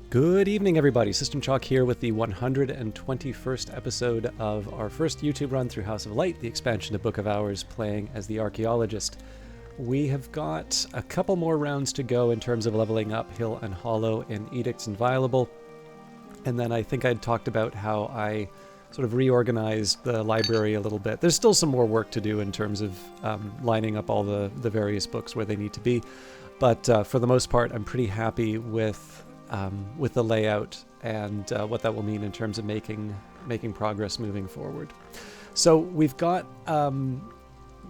Good evening, everybody. System Chalk here with the 121st episode of our first YouTube run through House of Light, the expansion to Book of Hours, playing as the Archaeologist. We have got a couple more rounds to go in terms of leveling up Hill and Hollow and Edicts Inviolable. And then I think I'd talked about how I sort of reorganized the library a little bit. There's still some more work to do in terms of lining up all the various books where they need to be. But for the most part, I'm pretty happy with the layout and what that will mean in terms of making progress moving forward. So we've got a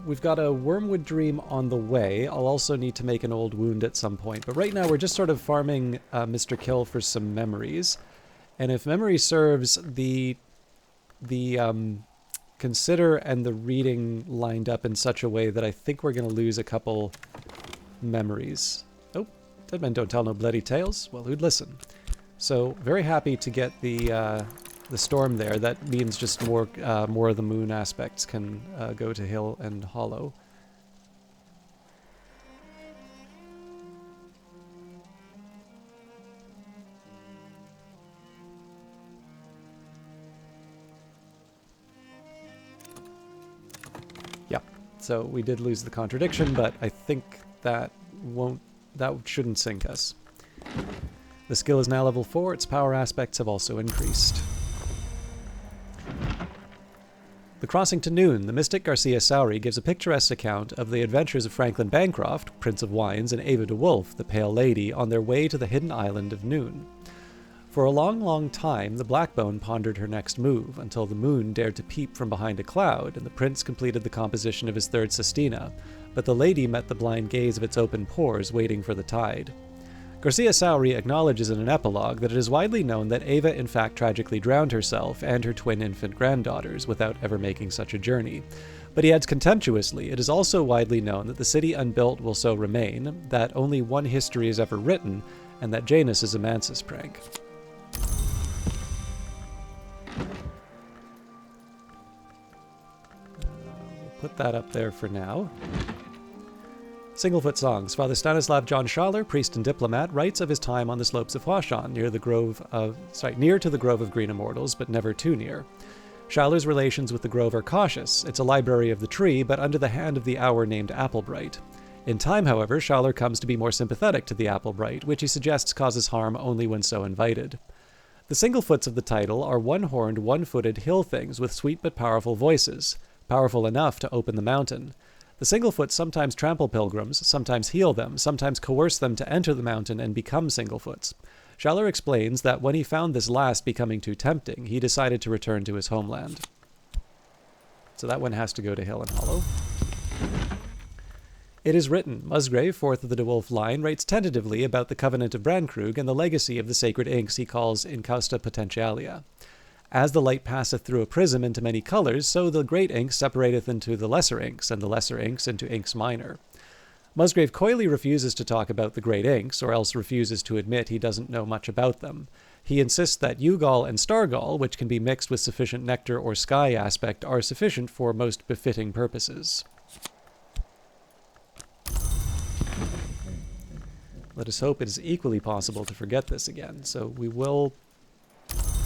Wormwood Dream on the way. I'll also need to make an Old Wound at some point, but right now we're just sort of farming Mr. Kill for some memories. And if memory serves, the Consider and the Reading lined up in such a way that I think we're going to lose a couple memories. Oh, dead men don't tell no bloody tales. Well, who'd listen? So very happy to get the storm there. That means just more of the moon aspects can go to Hill and Hollow. Yeah, so we did lose the contradiction, but I think that shouldn't sink us. The skill is now level 4. Its power aspects have also increased. The Crossing to Noon. The mystic Garcia Sowry gives a picturesque account of the adventures of Franklin Bancroft, Prince of Wines, and Ava de Wolf, the Pale Lady, on their way to the hidden island of Noon. For a long, long time, the Blackbone pondered her next move, until the moon dared to peep from behind a cloud, and the prince completed the composition of his third sestina, but the lady met the blind gaze of its open pores, waiting for the tide. Garcia Sowry acknowledges in an epilogue that it is widely known that Ava in fact tragically drowned herself and her twin infant granddaughters without ever making such a journey. But he adds contemptuously, it is also widely known that the city unbuilt will so remain, that only one history is ever written, and that Janus is a Mansus prank. We'll put that up there for now. Singlefoot Songs. Father Stanislav John Schaller, priest and diplomat, writes of his time on the slopes of Huashan, near to the Grove of Green Immortals, but never too near. Schaller's relations with the grove are cautious. It's a library of the tree, but under the hand of the hour named Applebright. In time, however, Schaller comes to be more sympathetic to the Applebright, which he suggests causes harm only when so invited. The Singlefoots of the title are one-horned, one-footed hill things with sweet but powerful voices, powerful enough to open the mountain. The Singlefoot sometimes trample pilgrims, sometimes heal them, sometimes coerce them to enter the mountain and become Singlefoots. Schaller explains that when he found this last becoming too tempting, he decided to return to his homeland. So that one has to go to Hill and Hollow. It is written, Musgrave, fourth of the De Wolf line, writes tentatively about the Covenant of Brankrug and the legacy of the sacred inks he calls Incausta Potentialia. As the light passeth through a prism into many colors, so the great inks separateth into the lesser inks, and the lesser inks into inks minor. Musgrave coyly refuses to talk about the great inks, or else refuses to admit he doesn't know much about them. He insists that Ugol and Stargol, which can be mixed with sufficient nectar or sky aspect, are sufficient for most befitting purposes. Let us hope it is equally possible to forget this again, so we will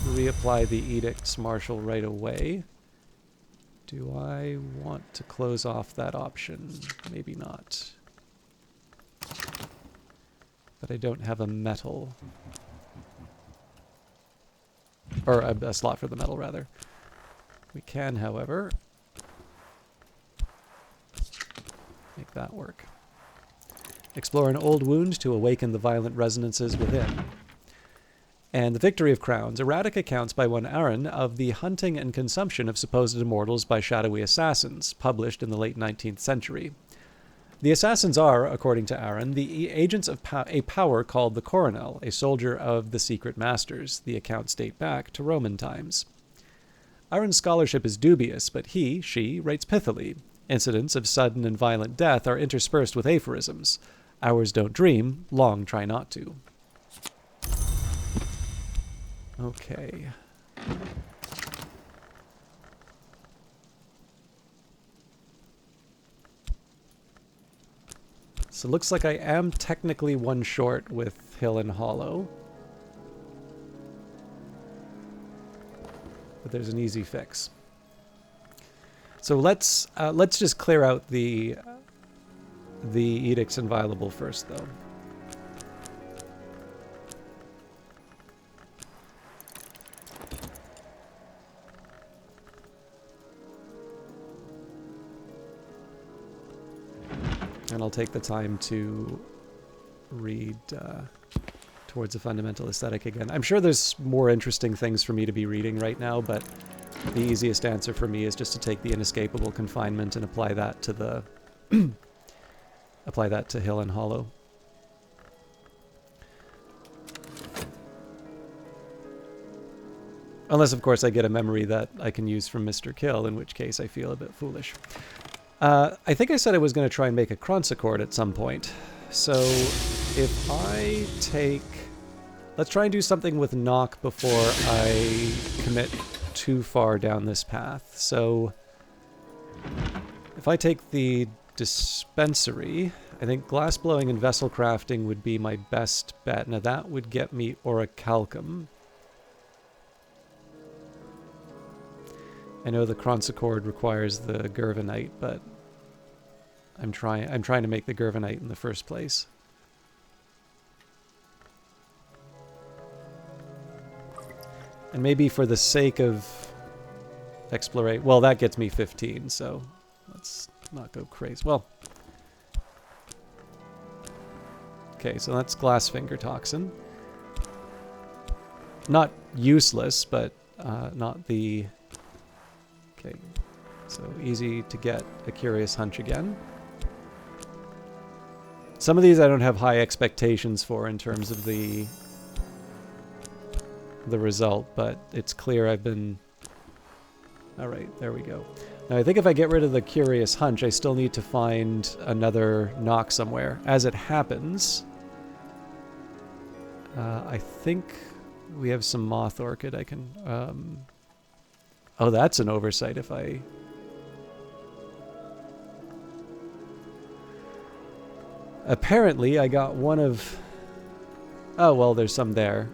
reapply the Edicts Marshal right away. Do I want to close off that option? Maybe not. But I don't have a metal. Or a slot for the metal, rather. We can, however, make that work. Explore an old wound to awaken the violent resonances within. And the Victory of Crowns, erratic accounts by one Aaron of the hunting and consumption of supposed immortals by shadowy assassins, published in the late 19th century. The assassins are, according to Aaron, the agents of a power called the Coronel, a soldier of the secret masters. The accounts date back to Roman times. Aaron's scholarship is dubious, but she, writes pithily. Incidents of sudden and violent death are interspersed with aphorisms. Hours don't dream, long try not to. Okay. So it looks like I am technically one short with Hill and Hollow. but there's an easy fix. So let's just clear out the edicts inviolable first, though. And I'll take the time to read Towards a Fundamental Aesthetic again. I'm sure there's more interesting things for me to be reading right now, but the easiest answer for me is just to take the inescapable confinement and apply that to the apply that to Hill and Hollow. Unless, of course, I get a memory that I can use from Mr. Kill, in which case I feel a bit foolish. I think I said I was going to try and make a Chronsochord at some point. So if I take... Let's try and do something with knock before I commit too far down this path. So if I take the dispensary, I think glassblowing and vessel crafting would be my best bet. Now that would get me orichalcum. I know the Chronsochord requires the Gervanite, but I'm trying to make the Gervanite in the first place. And maybe for the sake of exploration, well, that gets me 15, so let's not go crazy. Well, okay, so that's Glassfinger Toxin. Not useless, but not the... Okay, so easy to get a Curious Hunch again. Some of these I don't have high expectations for in terms of the result, but it's clear I've been... Alright, there we go. Now I think if I get rid of the Curious Hunch, I still need to find another knock somewhere. As it happens, I think we have some Moth Orchid I can... Oh, that's an oversight if I... Apparently, I got one of... Oh, well, there's some there.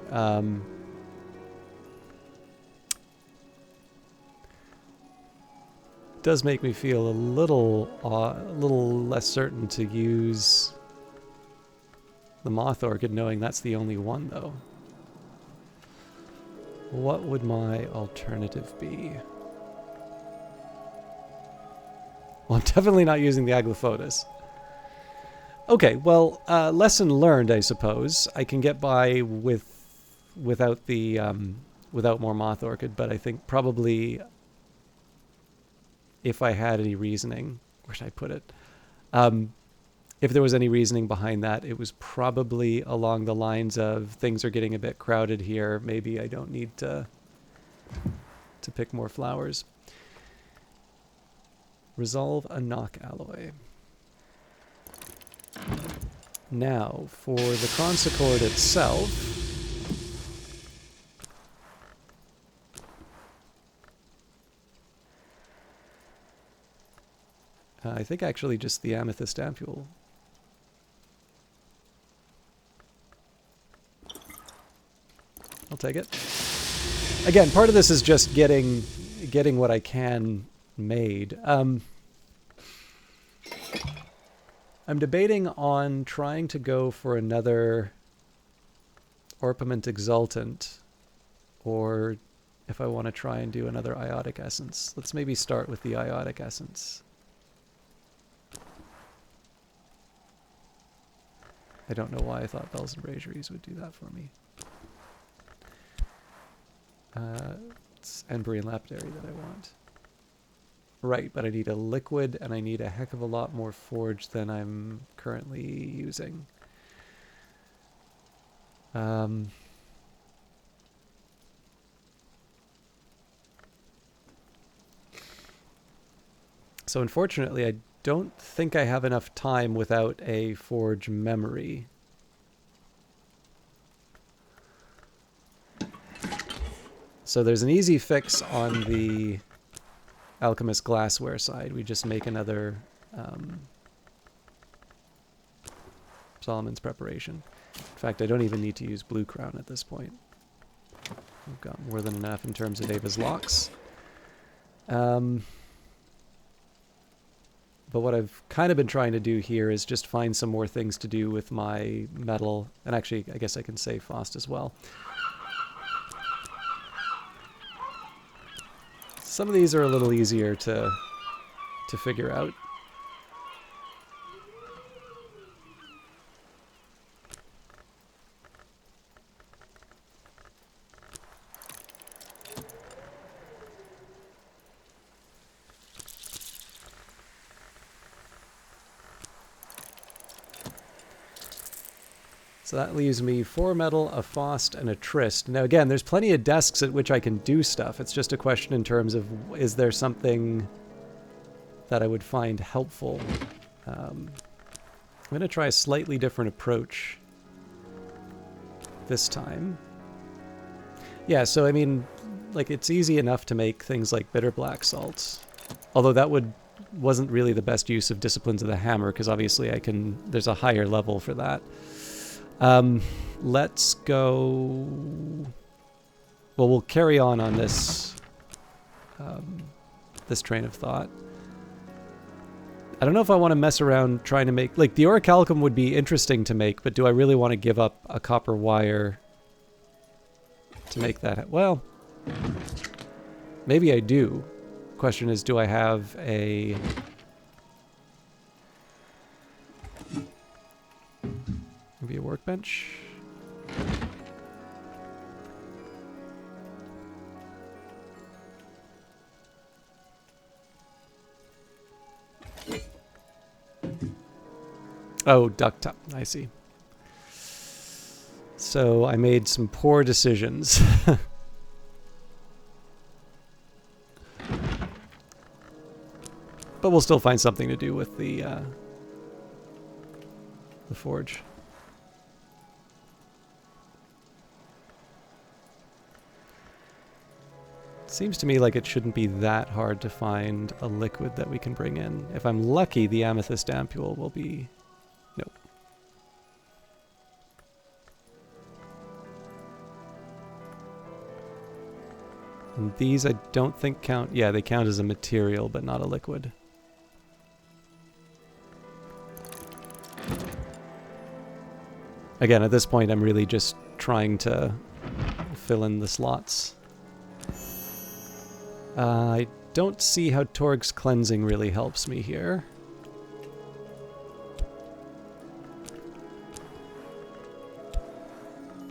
Does make me feel a little less certain to use the Moth Orchid, knowing that's the only one, though. What would my alternative be? Well, I'm definitely not using the Aglaophotis. Okay, well, lesson learned, I suppose. I can get by without the without more Moth Orchid, but I think probably if I had any reasoning, where should I put it? If there was any reasoning behind that, it was probably along the lines of things are getting a bit crowded here. Maybe I don't need to pick more flowers. Resolve a knock alloy. Now, for the Chronsochord itself, I think actually just the Amethyst Ampule. I'll take it. Again, part of this is just getting what I can made. I'm debating on trying to go for another Orpiment Exultant, or if I want to try and do another Iotic Essence. Let's maybe start with the Iotic Essence. I don't know why I thought Bells and Braziers would do that for me. It's Embery and Lapidary that I want. Right, but I need a liquid, and I need a heck of a lot more forge than I'm currently using. So unfortunately, I don't think I have enough time without a forge memory. So there's an easy fix on the Alchemist Glassware side. We just make another Solomon's Preparation. In fact, I don't even need to use Blue Crown at this point. We've got more than enough in terms of Ava's locks. But what I've kind of been trying to do here is just find some more things to do with my metal. And actually, I guess I can say Faust as well. Some of these are a little easier to figure out. So that leaves me 4 metal, a Faust, and a Trist. Now again, there's plenty of desks at which I can do stuff. It's just a question in terms of, is there something that I would find helpful? I'm going to try a slightly different approach this time. Yeah, so I mean, like, it's easy enough to make things like bitter black salts. Although that wasn't really the best use of Disciplines of the Hammer, because obviously there's a higher level for that. Let's go... Well, we'll carry on this this train of thought. I don't know if I want to mess around trying to make... Like, the orichalcum would be interesting to make, but do I really want to give up a copper wire to make that? Well, maybe I do. Question is, do I have a... Maybe a workbench? Oh, duct top. I see. So I made some poor decisions. But we'll still find something to do with the forge. Seems to me like it shouldn't be that hard to find a liquid that we can bring in. If I'm lucky, the amethyst ampule will be... Nope. And these I don't think count... Yeah, they count as a material, but not a liquid. Again, at this point, I'm really just trying to fill in the slots. I don't see how Torg's cleansing really helps me here.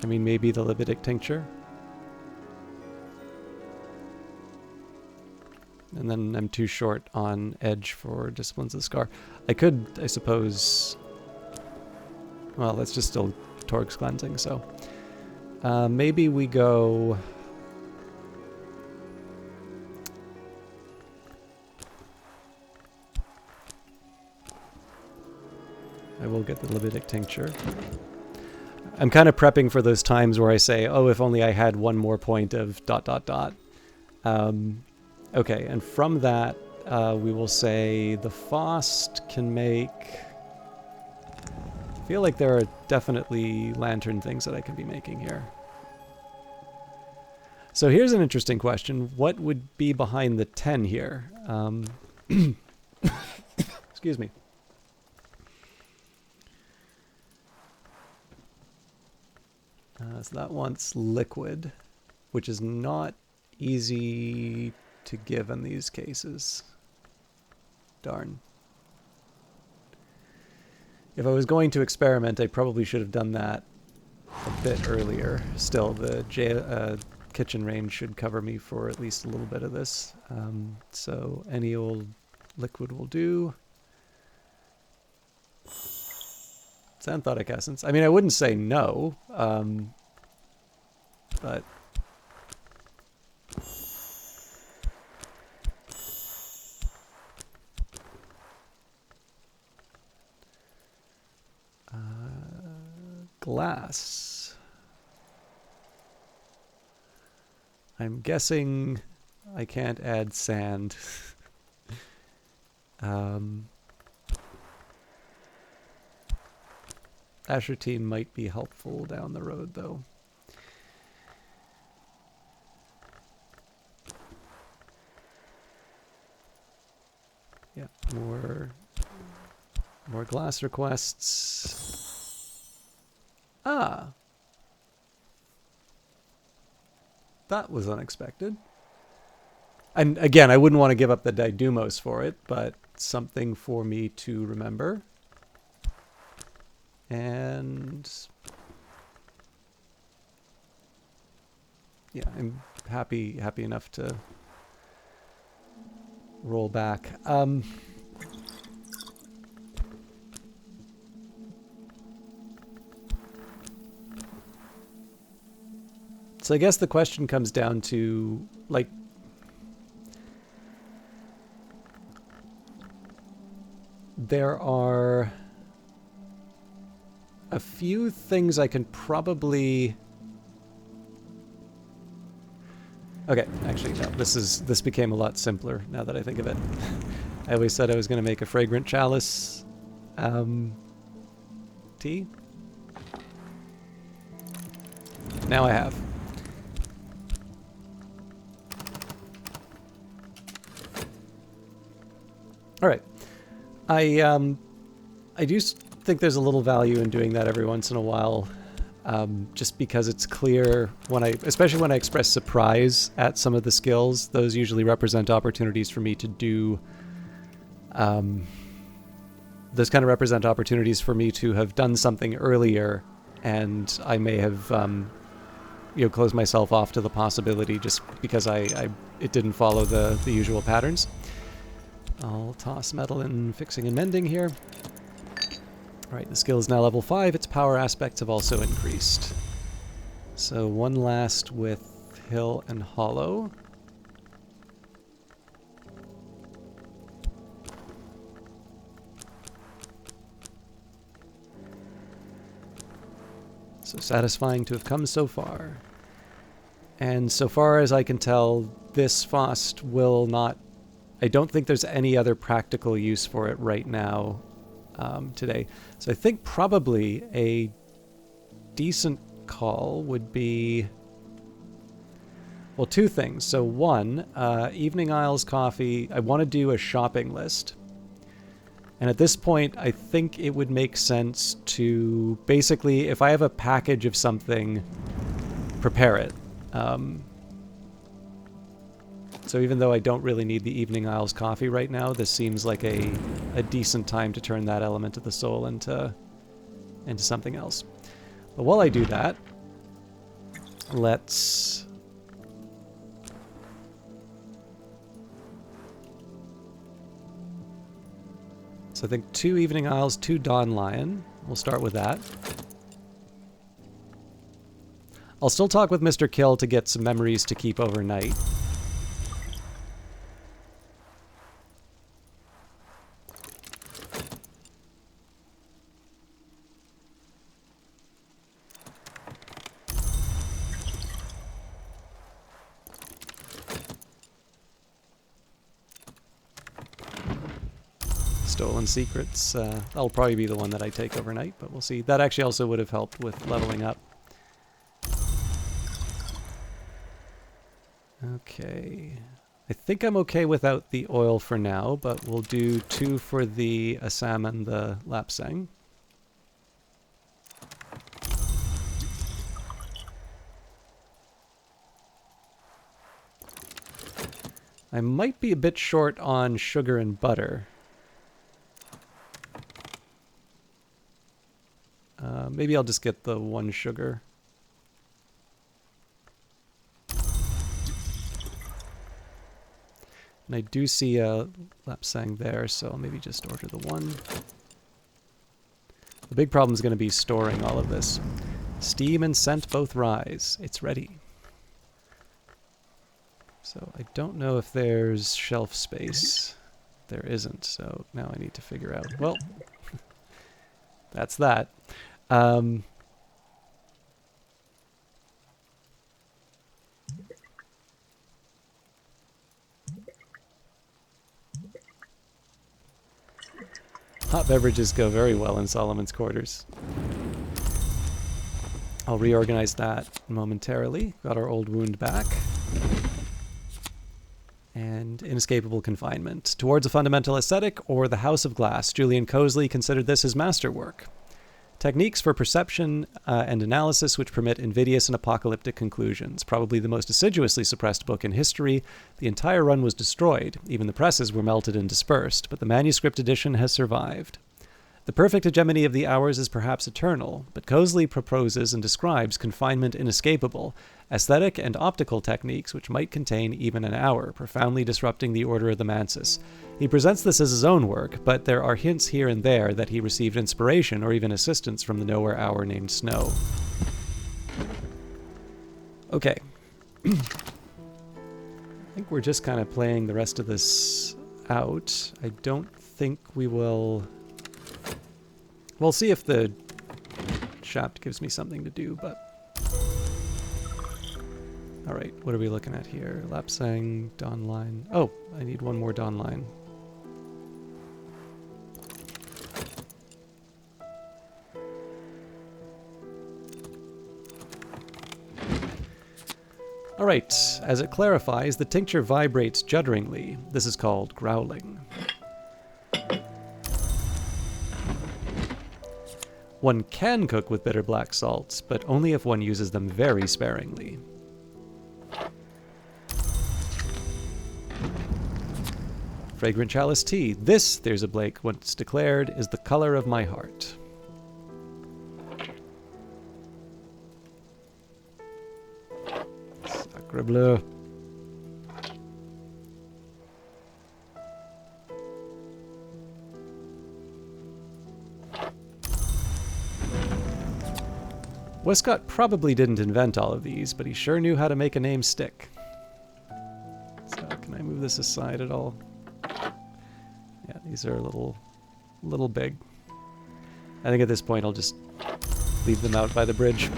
I mean, maybe the libidic tincture. And then I'm too short on edge for Disciplines of the Scar. I could, I suppose... Well, that's just still Torg's cleansing, so... maybe we go... I will get the libidic tincture. I'm kind of prepping for those times where I say, oh, if only I had one more point of ... Okay, and from that, we will say the Faust can make... I feel like there are definitely lantern things that I can be making here. So here's an interesting question. What would be behind the 10 here? Excuse me. So that wants liquid, which is not easy to give in these cases. Darn. If I was going to experiment, I probably should have done that a bit earlier. Still, the kitchen range should cover me for at least a little bit of this. So any old liquid will do. Xanthotic essence. I mean, I wouldn't say no, but... glass. I'm guessing I can't add sand. Ashertine might be helpful down the road, though. glass requests. Ah. That was unexpected. And again, I wouldn't want to give up the Didumos for it, but something for me to remember. And yeah, I'm happy enough to roll back. So I guess the question comes down to, like, there are a few things I can probably... Okay, actually, no, this became a lot simpler now that I think of it. I always said I was going to make a fragrant chalice tea. Now I have. All right. I do think there's a little value in doing that every once in a while, just because it's clear especially when I express surprise at some of the skills. Those usually represent opportunities for me to do. Those kind of represent opportunities for me to have done something earlier, and I may have, closed myself off to the possibility just because it didn't follow the usual patterns. I'll toss metal in fixing and mending here. Alright, the skill is now level 5. Its power aspects have also increased. So one last with Hill and Hollow. So satisfying to have come so far. And so far as I can tell, this Fost will not... I don't think there's any other practical use for it right now today. So I think probably a decent call would be... Well, two things. So one, Evening Isles Coffee, I want to do a shopping list. And at this point, I think it would make sense to basically, if I have a package of something, prepare it. So even though I don't really need the Evening Isles Coffee right now, this seems like a decent time to turn that element of the soul into something else. But while I do that, let's... So I think 2 Evening Isles, 2 Dawn Lion. We'll start with that. I'll still talk with Mr. Kill to get some memories to keep overnight. Stolen Secrets. That'll probably be the one that I take overnight, but we'll see. That actually also would have helped with leveling up. Okay. I think I'm okay without the oil for now, but we'll do 2 for the Assam and the Lapsang. I might be a bit short on sugar and butter. Maybe I'll just get the 1 sugar. And I do see a Lapsang there, so I'll maybe just order the 1. The big problem is going to be storing all of this. Steam and scent both rise. It's ready. So I don't know if there's shelf space. There isn't, so now I need to figure out... Well, that's that. Hot beverages go very well in Solomon's quarters. I'll reorganize that momentarily. Got our old wound back. and inescapable confinement. Towards a fundamental aesthetic or the House of Glass, Julian Cosley considered this his masterwork. Techniques for perception and analysis which permit invidious and apocalyptic conclusions. Probably the most assiduously suppressed book in history. The entire run was destroyed. Even the presses were melted and dispersed, but the manuscript edition has survived. The perfect hegemony of the hours is perhaps eternal, but Cosley proposes and describes confinement inescapable, aesthetic and optical techniques which might contain even an hour, profoundly disrupting the order of the Mansis. He presents this as his own work, but there are hints here and there that he received inspiration or even assistance from the nowhere hour named Snow. Okay. I think we're just kind of playing the rest of this out. I don't think we will... We'll see if the shaft gives me something to do, but... Alright, what are we looking at here? Lapsang, Dawn Line. Oh, I need one more Dawn Line. Alright, as it clarifies, the tincture vibrates judderingly. This is called growling. One can cook with bitter black salts, but only if one uses them very sparingly. Fragrant chalice tea. This, Thirza Blake once declared, is the color of my heart. Sacre bleu. Westcott probably didn't invent all of these, but he sure knew how to make a name stick. So, can I move this aside at all? Yeah, these are a little big. I think at this point I'll just leave them out by the bridge.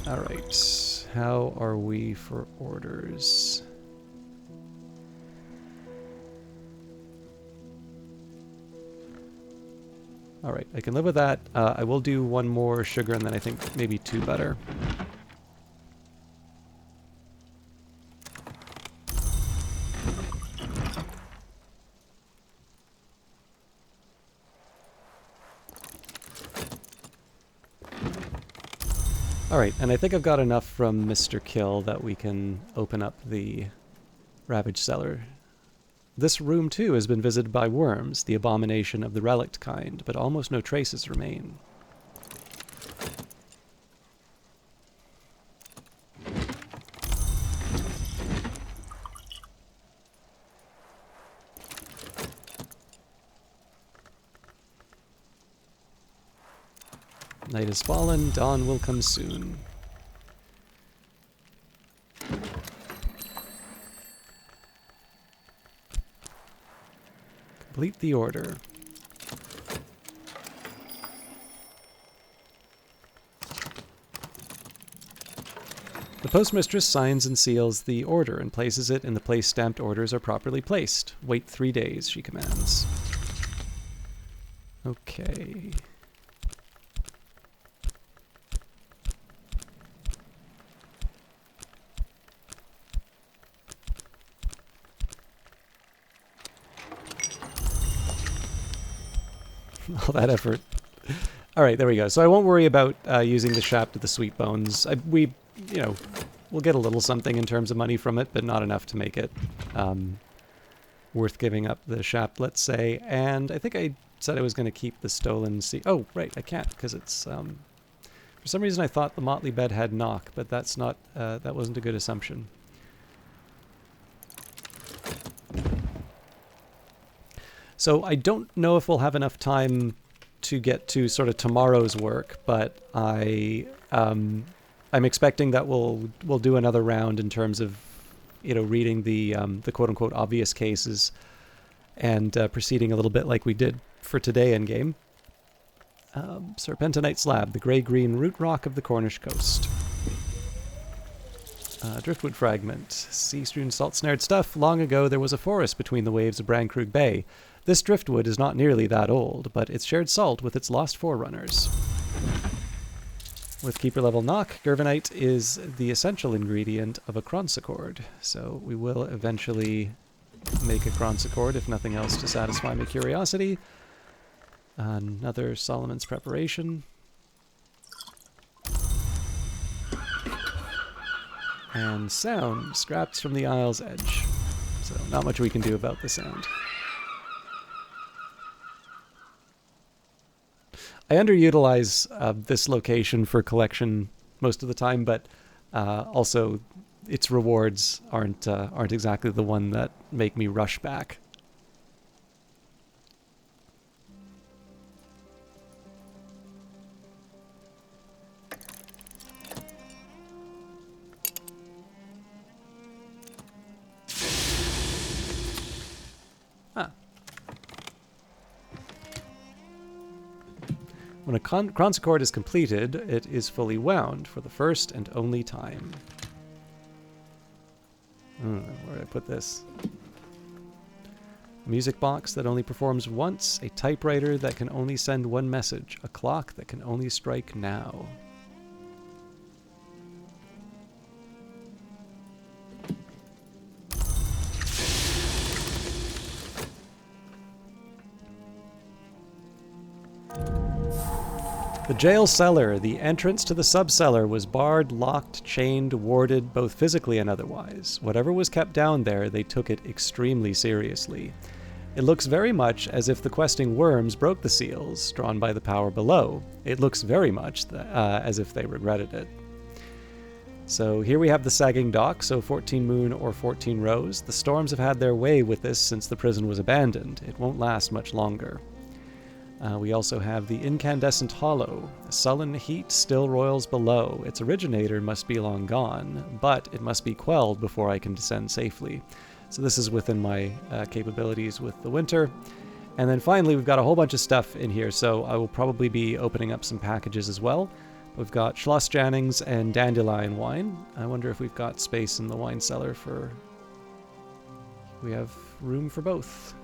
Alright, how are we for orders? Alright, I can live with that. I will do one more sugar and then I think maybe two butter. Alright, and I think I've got enough from Mr. Kill that we can open up the Ravaged Cellar. This room, too, has been visited by worms, the abomination of the relict kind, but almost no traces remain. Night has fallen, dawn will come soon. Complete the order. The postmistress signs and seals the order and places it in the place stamped orders are properly placed. Wait 3 days, she commands. Okay. All that effort. Alright, there we go. So I won't worry about using the shaft of the sweet bones. We'll get a little something in terms of money from it, but not enough to make it worth giving up the shaft, let's say. And I think I said I was going to keep the stolen sea. Oh, right, I can't, because it's... for some reason I thought the motley bed had knock, but that's not... that wasn't a good assumption. So I don't know if we'll have enough time to get to sort of tomorrow's work, but I'm expecting that we'll do another round in terms of, reading the quote-unquote obvious cases and proceeding a little bit like we did for today in game. Serpentinite slab, the grey-green root rock of the Cornish coast. Driftwood fragment, sea-strewn salt-snared stuff. Long ago there was a forest between the waves of Brankrug Bay. This driftwood is not nearly that old, but it's shared salt with its lost forerunners. With keeper level knock, Gervinite is the essential ingredient of a chronsochord, so we will eventually make a chronsochord, if nothing else, to satisfy my curiosity. Another Solomon's preparation. And sound, scraps from the Isle's edge. So not much we can do about the sound. I underutilize this location for collection most of the time, but also its rewards aren't exactly the one that make me rush back. When a chronsochord is completed, it is fully wound for the first and only time. Where did I put this? A music box that only performs once, a typewriter that can only send one message, a clock that can only strike now. The jail cellar, the entrance to the sub-cellar, was barred, locked, chained, warded, both physically and otherwise. Whatever was kept down there, they took it extremely seriously. It looks very much as if the questing worms broke the seals, drawn by the power below. It looks very much as if they regretted it. So here we have the sagging dock, so 14 moon or 14 rose. The storms have had their way with this since the prison was abandoned. It won't last much longer. We also have the incandescent hollow. Sullen heat still roils below. Its originator must be long gone, but it must be quelled before I can descend safely. So this is within my capabilities with the winter. And then finally, we've got a whole bunch of stuff in here, so I will probably be opening up some packages as well. We've got Schloss Jannings and Dandelion wine. I wonder if we've got space in the wine cellar for... We have room for both.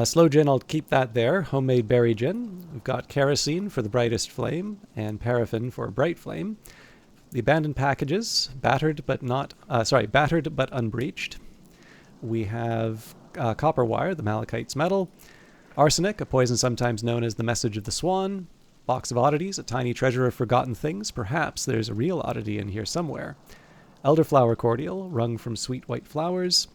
Slow gin, I'll keep that there. Homemade berry gin. We've got kerosene for the brightest flame and paraffin for a bright flame. The abandoned packages, battered but unbreached. We have copper wire, the malachite's metal. Arsenic, a poison sometimes known as the message of the swan. Box of oddities, a tiny treasure of forgotten things. Perhaps there's a real oddity in here somewhere. Elderflower cordial, wrung from sweet white flowers.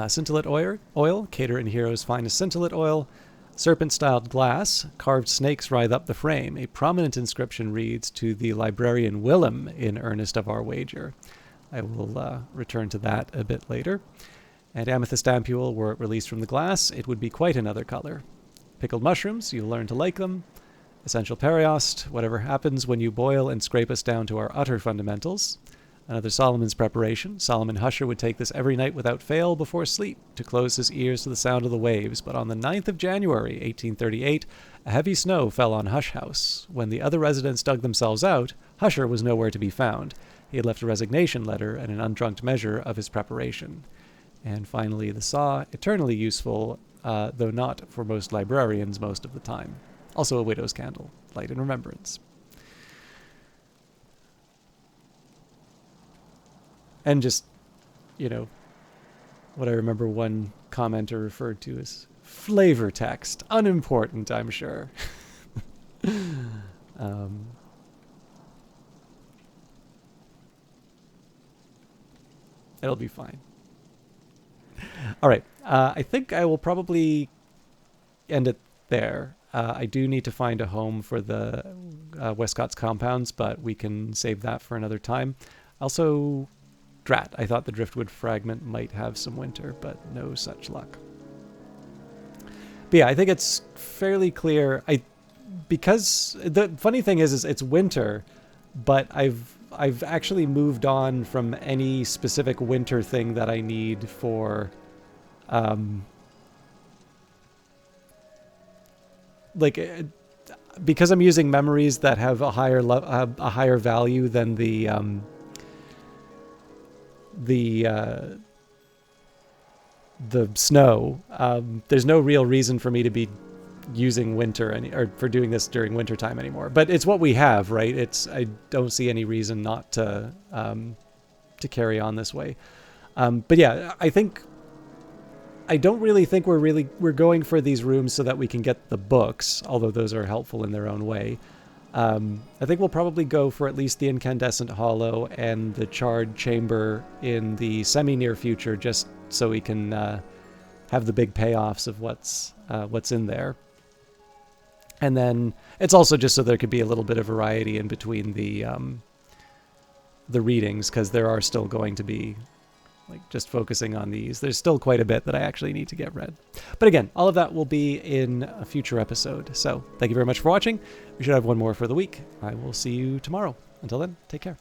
Scintillate oil, Cater and Hero's finest scintillate oil. Serpent-styled glass, carved snakes writhe up the frame. A prominent inscription reads, "To the librarian Willem, in earnest of our wager." I will return to that a bit later. And amethyst ampule, were it released from the glass, it would be quite another color. Pickled mushrooms, you'll learn to like them. Essential periost, whatever happens when you boil and scrape us down to our utter fundamentals. Another Solomon's preparation. Solomon Husher would take this every night without fail before sleep to close his ears to the sound of the waves. But on the 9th of January, 1838, a heavy snow fell on Hush House. When the other residents dug themselves out, Husher was nowhere to be found. He had left a resignation letter and an undrunked measure of his preparation. And finally, the saw, eternally useful, though not for most librarians most of the time. Also a widow's candle, light in remembrance. And just, what I remember one commenter referred to as flavor text. Unimportant, I'm sure. It'll be fine. All right. I think I will probably end it there. I do need to find a home for the Westcott's compounds, but we can save that for another time. Also... Drat. I thought the driftwood fragment might have some winter, but no such luck. But yeah, I think it's fairly clear. Because the funny thing is it's winter, but I've actually moved on from any specific winter thing that I need for like, because I'm using memories that have a higher value than the snow. There's no real reason for me to be using winter or for doing this during winter time anymore. But it's what we have, right? I don't see any reason not to carry on this way. But yeah, I don't really think we're going for these rooms so that we can get the books, although those are helpful in their own way. I think we'll probably go for at least the incandescent hollow and the charred chamber in the semi-near future, just so we can have the big payoffs of what's in there. And then it's also just so there could be a little bit of variety in between the readings, because there are still going to be, like, just focusing on these, there's still quite a bit that I actually need to get read. But again, all of that will be in a future episode. So thank you very much for watching. We should have one more for the week. I will see you tomorrow. Until then, take care.